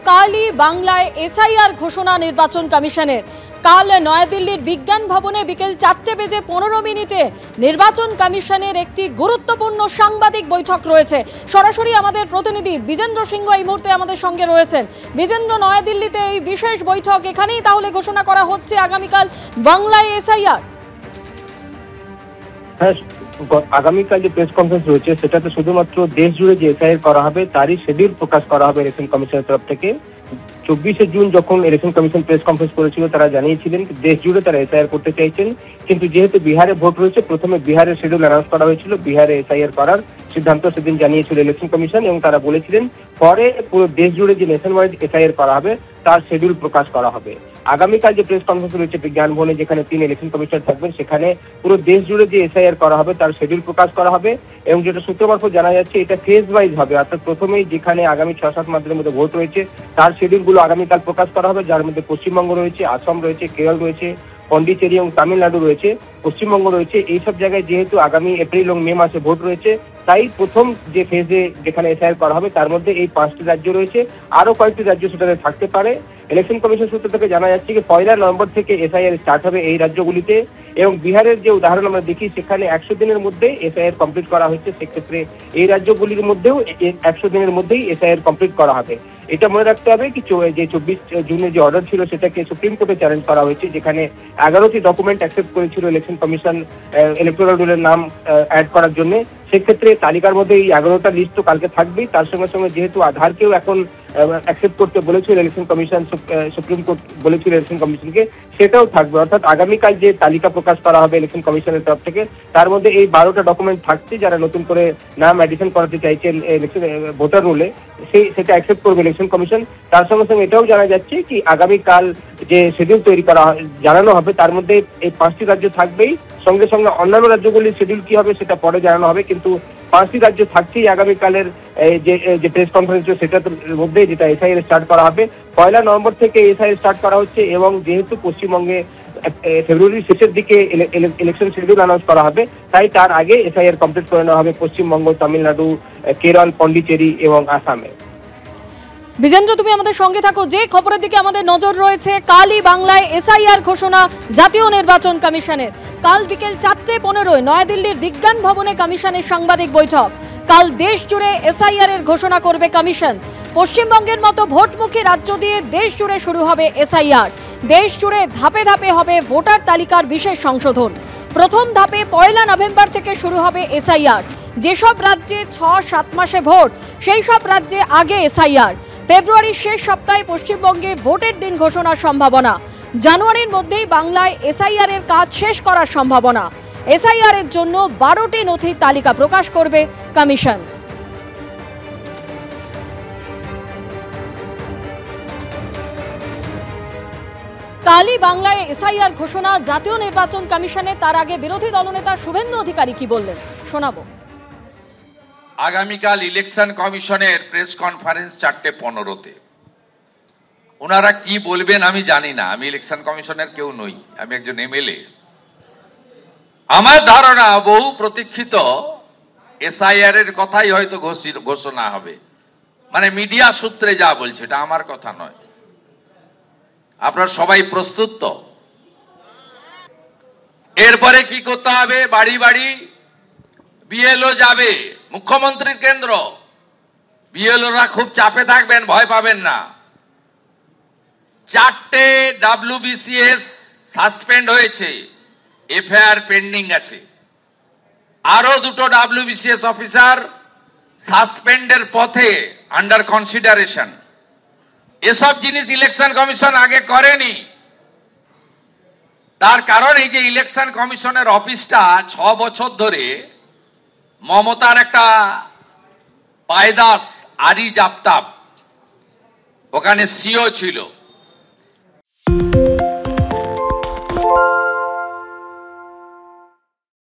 কালই বাংলায় এসআইআর ঘোষণা নির্বাচন কমিশনের। কাল নয়াদিল্লির বিজ্ঞান ভবনে বিকেল 4:15 নির্বাচন কমিশনের একটি গুরুত্বপূর্ণ সাংবাদিক বৈঠক রয়েছে। সরাসরি আমাদের প্রতিনিধি বিজেন্দ্র সিংহ এই মুহূর্তে আমাদের সঙ্গে রয়েছেন। বিজেন্দ্র, নয়াদিল্লিতে এই বিশেষ বৈঠক, এখানেই তাহলে ঘোষণা করা হচ্ছে আগামীকাল বাংলায় এসআইআর। হ্যাঁ, আগামীকাল যে প্রেস কনফারেন্স রয়েছে সেটাতে শুধুমাত্র দেশ জুড়ে যে এসআইআর করা হবে তারই শিডিউল প্রকাশ করা হবে ইলেকশন কমিশনের তরফ থেকে। 24শে জুন যখন ইলেকশন কমিশন প্রেস কনফারেন্স করেছিল তারা জানিয়েছিলেন দেশ জুড়ে তারা এসআইআর করতে চাইছেন, কিন্তু যেহেতু বিহারে ভোট রয়েছে প্রথমে বিহারের শিডিউল অ্যানাউন্স করা হয়েছিল, বিহারে এসআইআর করার সিদ্ধান্ত সেদিন জানিয়েছিল ইলেকশন কমিশন এবং তারা বলেছিলেন পরে পুরো দেশ জুড়ে যে ন্যাশন ওয়াইড এসআইআর করা হবে তার শিডিউল প্রকাশ করা হবে। আগামীকাল যে প্রেস কনফারেন্স রয়েছে বিজ্ঞান ভবনে, যেখানে 3 ইলেকশন কমিশনার থাকবেন, সেখানে পুরো দেশ জুড়ে যে এসআইআর করা হবে তার শিডিউল প্রকাশ করা হবে এবং যেটা সূত্র মারফত জানা যাচ্ছে এটা ফেজ ওয়াইজ হবে, অর্থাৎ প্রথমেই যেখানে আগামী 6-7 মাসের মধ্যে ভোট রয়েছে তার শিডিউলগুলো আগামীকাল প্রকাশ করা হবে, যার মধ্যে পশ্চিমবঙ্গ রয়েছে, আসাম রয়েছে, কেরল রয়েছে, পন্ডিচেরি এবং তামিলনাড়ু রয়েছে, পশ্চিমবঙ্গ রয়েছে। এইসব জায়গায় যেহেতু আগামী এপ্রিল এবং মে মাসে ভোট রয়েছে তাই প্রথম যে ফেজে যেখানে এসআইআর করা হবে তার মধ্যে এই 5টি রাজ্য রয়েছে, আরো কয়েকটি রাজ্য সেটাতে থাকতে পারে। ইলেকশন কমিশন সূত্র থেকে জানা যাচ্ছে যে 1 নভেম্বর থেকে এসআইআর স্টার্ট হবে এই রাজ্যগুলিতে এবং বিহারের যে উদাহরণ আমরা দেখি সেখানে 100 দিনের মধ্যে এসআইআর কমপ্লিট করা হচ্ছে, সেক্ষেত্রে এই রাজ্যগুলির মধ্যেও 100 দিনের মধ্যেই এসআইআর কমপ্লিট করা হবে। এটা মনে রাখতে হবে কি যে 24 জুনের যে অর্ডার ছিল সেটাকে সুপ্রিম কোর্টে চ্যালেঞ্জ করা হয়েছে, যেখানে 11টি ডকুমেন্ট অ্যাকসেপ্ট করেছিল ইলেকশন কমিশন ইলেকটোরাল রোলের নাম অ্যাড করার জন্য। সেক্ষেত্রে তালিকার মধ্যে এই 11টা লিস্ট তো কালকে থাকবেই, তার সঙ্গে সঙ্গে যেহেতু আধারকেও এখন অ্যাকসেপ্ট করতে বলেছিল ইলেকশন কমিশন, সুপ্রিম কোর্ট বলেছিল ইলেকশন কমিশনকে, সেটাও থাকবে। অর্থাৎ আগামীকাল যে তালিকা প্রকাশ করা হবে ইলেকশন কমিশনের তরফ থেকে তার মধ্যে এই 12টা ডকুমেন্ট থাকছে, যারা নতুন করে নাম অ্যাডিশন করাতে চাইছেন ইলেকশন ভোটার রোলে সেটা অ্যাকসেপ্ট করবে ইলেকশন কমিশন। তার সঙ্গে সঙ্গে এটাও জানা যাচ্ছে কি আগামীকাল যে শিডিউল তৈরি করা জানানো হবে তার মধ্যে এই 5টি রাজ্য থাকবেই, সঙ্গে সঙ্গে অন্যান্য রাজ্যগুলির শিডিউল কি হবে সেটা পরে জানানো হবে, কিন্তু 5টি রাজ্য থাকছেই আগামীকালের যে প্রেস কনফারেন্স সেটার মধ্যে যেটা এসআইআর স্টার্ট করা হবে। 1 নভেম্বর থেকে এসআইআর স্টার্ট করা হচ্ছে এবং যেহেতু পশ্চিমবঙ্গে ফেব্রুয়ারির শেষের দিকে ইলেকশন শিডিউল অ্যানাউন্স করা হবে তাই তার আগে এসআইআর কমপ্লিট করে নেওয়া হবে পশ্চিমবঙ্গ, তামিলনাড়ু, কেরল, পন্ডিচেরি এবং আসামে। বিজেন্দ্র, তুমি আমাদের সঙ্গে থাকো। যে খবরের দিকে আমাদের নজর রয়েছে, কালই বাংলায় এসআইআর ঘোষণা জাতীয় নির্বাচন কমিশনের। কাল বিকেল 4:15 নয়াদিল্লির বিজ্ঞান ভবনে কমিশনের সাংবাদিক বৈঠক। কাল দেশ জুড়ে এসআইআর এর ঘোষণা করবে কমিশন। পশ্চিমবঙ্গের মতো ভোটমুখী রাজ্য দিয়ে দেশ জুড়ে শুরু হবে এসআইআর। দেশ জুড়ে ধাপে ধাপে হবে ভোটার তালিকার বিশেষ সংশোধন। প্রথম ধাপে 1 নভেম্বর থেকে শুরু হবে এসআইআর। যেসব রাজ্যে 6-7 মাসে ভোট সেই সব রাজ্যে আগে এসআইআর। ফেব্রুয়ারির শেষ সপ্তাহে পশ্চিমবঙ্গে ভোটের দিন ঘোষণার সম্ভাবনা। জানুয়ারির মধ্যেই বাংলায় এসআইআর এর কাজ শেষ করার সম্ভাবনা। এসআইআর এর জন্য 12টি নথির তালিকা প্রকাশ করবে কমিশন। কালই বাংলায় এসআইআর ঘোষণা জাতীয় নির্বাচন কমিশনে। তার আগে বিরোধী দলনেতা শুভেন্দু অধিকারী কি বললেন শোনাবো। আগামীকাল ইলেকশন কমিশনের প্রেস কনফারেন্স 4:15-তে। ওনারা কি বলবেন আমি জানি না, আমি ইলেকশন কমিশনের কেউ নই, আমি একজন এমএলএ। আমার ধারণা বহু প্রতীক্ষিত এসআইআর এর কথাই হয়তো ঘোষণা হবে, মানে মিডিয়া সূত্রে যা বলছে, এটা আমার কথা নয়। আপনারা সবাই প্রস্তুত তো? এরপরে কি করতে হবে? বাড়ি বাড়ি বিএলও যাবে, মুখ্যমন্ত্রীর কেন্দ্র। বিএলওরা খুব চাপে থাকবেন, ভয় পাবেন না। 4টে WBCS সাসপেন্ড হয়েছে, এফআইআর পেন্ডিং আছে। আরো 2টো WBCS অফিসার সাসপেন্ডের পথে, আন্ডার কনসিডারেশন। এসব জিনিস ইলেকশন কমিশন আগে করেনি। তার কারণ এই যে ইলেকশন কমিশনের অফিসটা 6 বছর ধরে মমতার একটা পায়দাস আরিজ আফতাব ওখানে সিও ছিল।